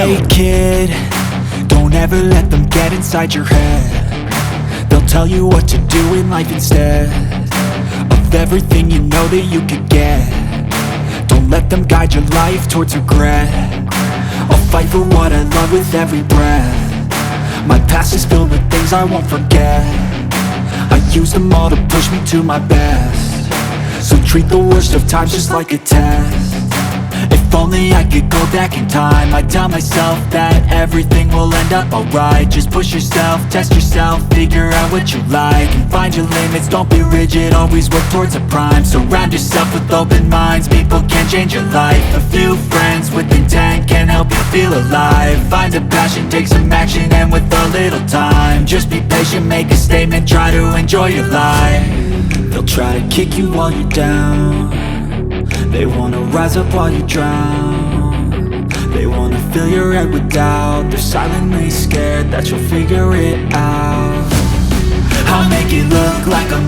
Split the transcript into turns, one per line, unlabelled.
Hey kid, don't ever let them get inside your head. They'll tell you what to do in life instead of everything you know that you could get. Don't let them guide your life towards regret. I'll fight for what I love with every breath. My past is filled with things I won't forget. I use them all to push me to my best. So treat the worst of times just like a test. If only I could go back in time, I'd tell myself that everything will end up alright. Just push yourself, test yourself, figure out what you like, and find your limits, don't be rigid, always work towards a prime. Surround yourself with open minds, people can change your life. A few friends with intent can help you feel alive. Find a passion, take some action, and with a little time, just be patient, make a statement, try to enjoy your life. They'll try to kick you while you're down. They wanna rise up while you drown. They wanna fill your head with doubt. They're silently scared that you'll figure it out. I'll make it look